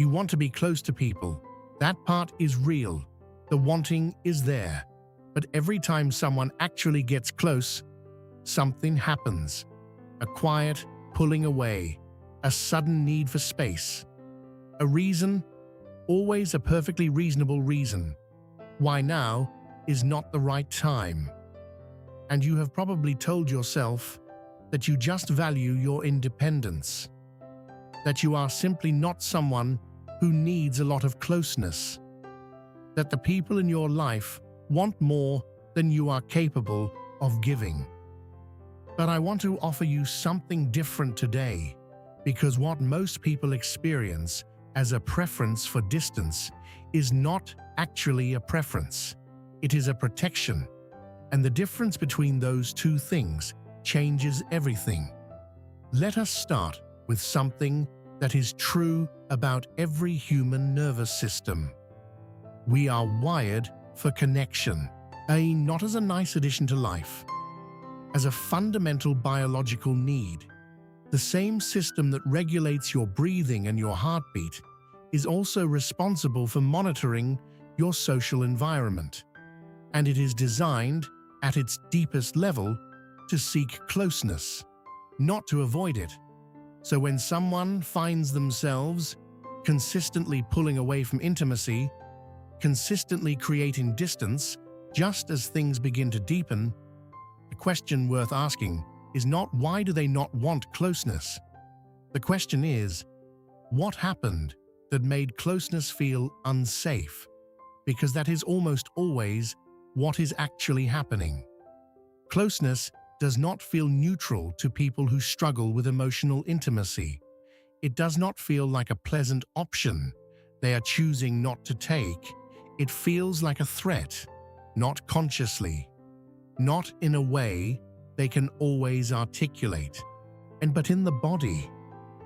You want to be close to people. That part is real. The wanting is there. But every time someone actually gets close, something happens. A quiet pulling away, a sudden need for space. A reason, always a perfectly reasonable reason. Why now is not the right time. And you have probably told yourself that you just value your independence, that you are simply not someone who needs a lot of closeness, that the people in your life want more than you are capable of giving. But I want to offer you something different today, because what most people experience as a preference for distance is not actually a preference. It is a protection. And the difference between those two things changes everything. Let us start with something that is true about every human nervous system. We are wired for connection, not as a nice addition to life, as a fundamental biological need. The same system that regulates your breathing and your heartbeat is also responsible for monitoring your social environment. And it is designed, at its deepest level, to seek closeness, not to avoid it. So when someone finds themselves consistently pulling away from intimacy, consistently creating distance, just as things begin to deepen, the question worth asking is not why do they not want closeness? The question is, what happened that made closeness feel unsafe? Because that is almost always what is actually happening. Closeness does not feel neutral to people who struggle with emotional intimacy. It does not feel like a pleasant option they are choosing not to take. It feels like a threat, not consciously, not in a way they can always articulate, but in the body,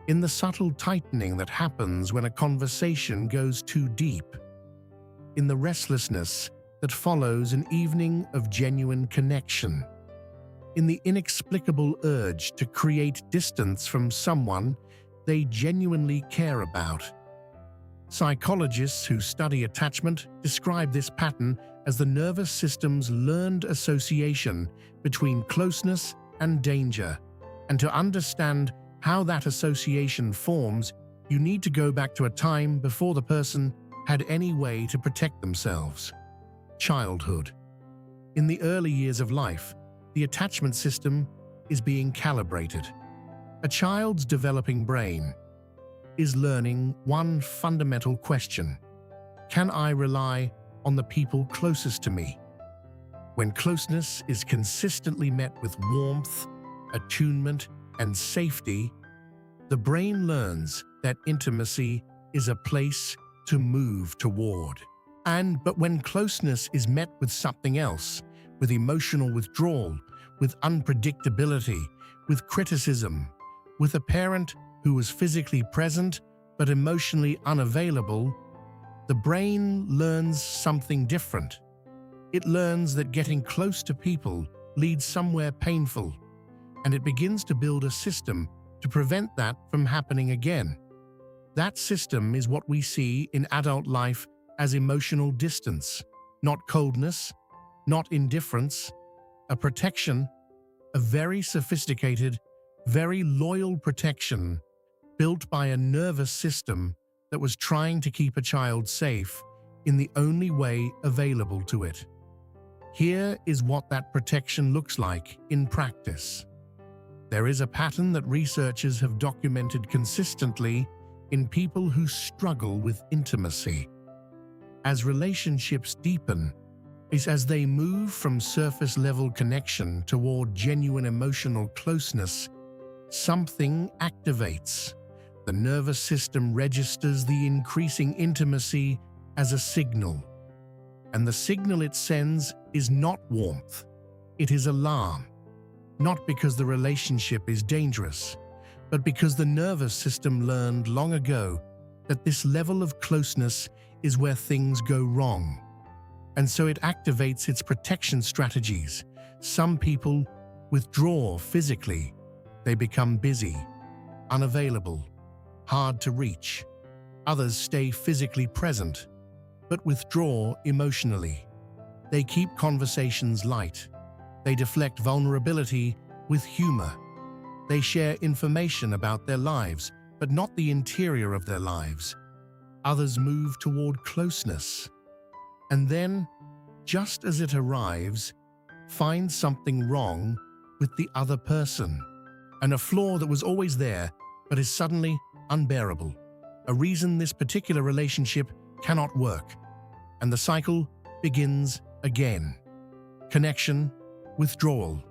in the subtle tightening that happens when a conversation goes too deep, in the restlessness that follows an evening of genuine connection, in the inexplicable urge to create distance from someone they genuinely care about. Psychologists who study attachment describe this pattern as the nervous system's learned association between closeness and danger. And to understand how that association forms, you need to go back to a time before the person had any way to protect themselves. Childhood. In the early years of life, the attachment system is being calibrated. A child's developing brain is learning one fundamental question: can I rely on the people closest to me? When closeness is consistently met with warmth, attunement, and safety, the brain learns that intimacy is a place to move toward. But when closeness is met with something else, with emotional withdrawal, with unpredictability, with criticism, with a parent who was physically present but emotionally unavailable, the brain learns something different. It learns that getting close to people leads somewhere painful, and it begins to build a system to prevent that from happening again. That system is what we see in adult life as emotional distance, not coldness, not indifference, a protection, a very sophisticated, very loyal protection built by a nervous system that was trying to keep a child safe in the only way available to it. Here is what that protection looks like in practice. There is a pattern that researchers have documented consistently in people who struggle with intimacy. As relationships deepen, is as they move from surface-level connection toward genuine emotional closeness, something activates. The nervous system registers the increasing intimacy as a signal. And the signal it sends is not warmth, it is alarm. Not because the relationship is dangerous, but because the nervous system learned long ago that this level of closeness is where things go wrong. And so it activates its protection strategies. Some people withdraw physically. They become busy, unavailable, hard to reach. Others stay physically present, but withdraw emotionally. They keep conversations light. They deflect vulnerability with humor. They share information about their lives, but not the interior of their lives. Others move toward closeness. And then, just as it arrives, find something wrong with the other person, and a flaw that was always there but is suddenly unbearable. A reason this particular relationship cannot work, and the cycle begins again. Connection, withdrawal.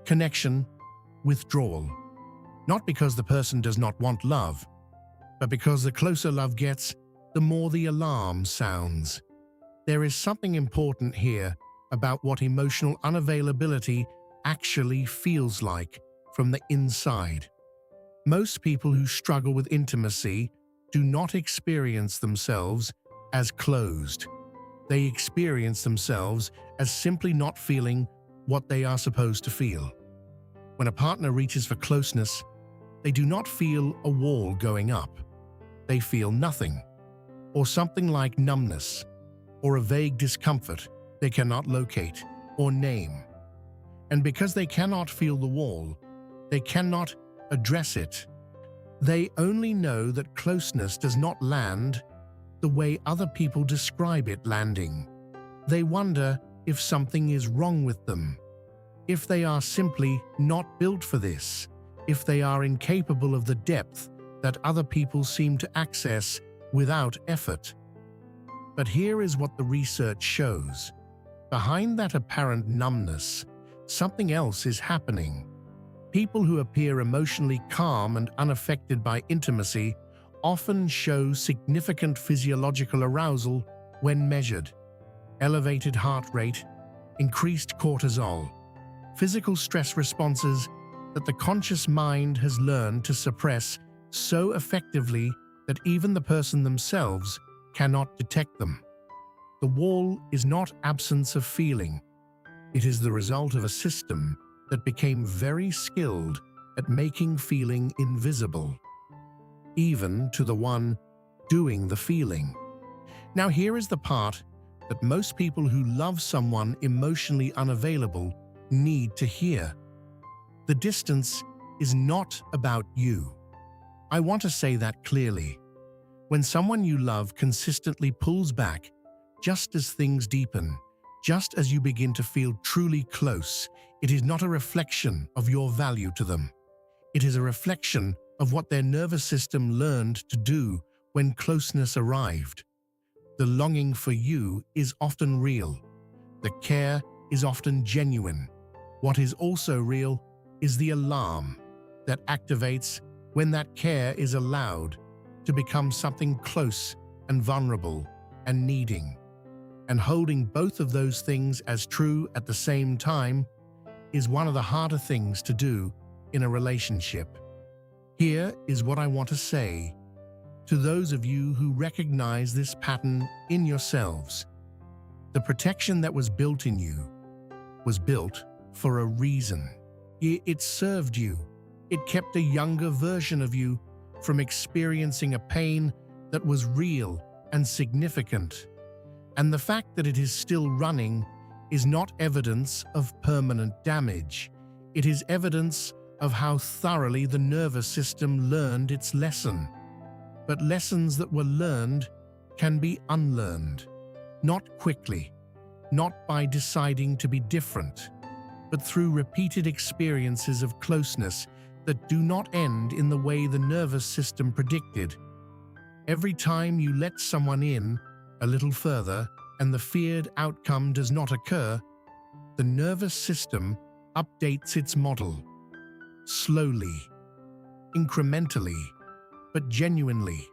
Connection, withdrawal. Not because the person does not want love, but because the closer love gets, the more the alarm sounds. There is something important here about what emotional unavailability actually feels like from the inside. Most people who struggle with intimacy do not experience themselves as closed. They experience themselves as simply not feeling what they are supposed to feel. When a partner reaches for closeness, they do not feel a wall going up. They feel nothing, or something like numbness, or a vague discomfort they cannot locate or name. And because they cannot feel the wall, they cannot address it. They only know that closeness does not land the way other people describe it landing. They wonder if something is wrong with them, if they are simply not built for this, if they are incapable of the depth that other people seem to access without effort. But here is what the research shows. Behind that apparent numbness, something else is happening. People who appear emotionally calm and unaffected by intimacy often show significant physiological arousal when measured. Elevated heart rate, increased cortisol, physical stress responses that the conscious mind has learned to suppress so effectively that even the person themselves cannot detect them. The wall is not absence of feeling. It is the result of a system that became very skilled at making feeling invisible, even to the one doing the feeling. Now here is the part that most people who love someone emotionally unavailable need to hear. The distance is not about you. I want to say that clearly. When someone you love consistently pulls back, just as things deepen, just as you begin to feel truly close, it is not a reflection of your value to them. It is a reflection of what their nervous system learned to do when closeness arrived. The longing for you is often real. The care is often genuine. What is also real is the alarm that activates when that care is allowed to become something close and vulnerable and needing. And holding both of those things as true at the same time is one of the harder things to do in a relationship. Here is what I want to say to those of you who recognize this pattern in yourselves. The protection that was built in you was built for a reason. It served you. It kept a younger version of you from experiencing a pain that was real and significant. And the fact that it is still running is not evidence of permanent damage. It is evidence of how thoroughly the nervous system learned its lesson. But lessons that were learned can be unlearned. Not quickly, not by deciding to be different, but through repeated experiences of closeness that do not end in the way the nervous system predicted. Every time you let someone in a little further and the feared outcome does not occur, the nervous system updates its model. Slowly, incrementally, but genuinely.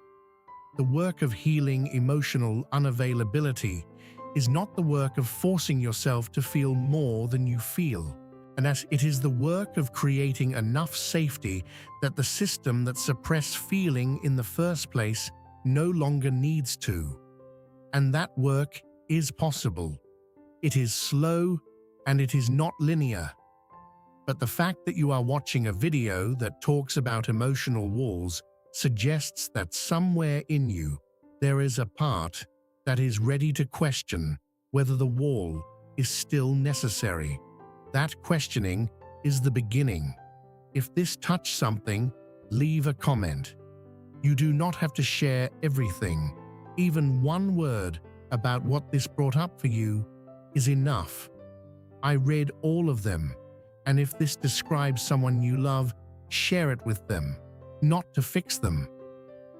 The work of healing emotional unavailability is not the work of forcing yourself to feel more than you feel, and as it is the work of creating enough safety that the system that suppressed feeling in the first place no longer needs to. And that work is possible. It is slow and it is not linear. But the fact that you are watching a video that talks about emotional walls suggests that somewhere in you there is a part that is ready to question whether the wall is still necessary. That questioning is the beginning. If this touched something, leave a comment. You do not have to share everything. Even one word about what this brought up for you is enough. I read all of them, and if this describes someone you love, share it with them, not to fix them,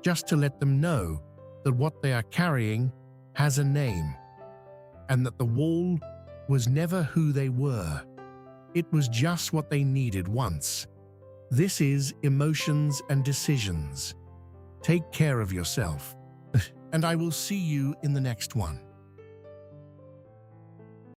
just to let them know that what they are carrying has a name, and that the wall was never who they were. It was just what they needed once. This is Emotions and Decisions. Take care of yourself, and I will see you in the next one.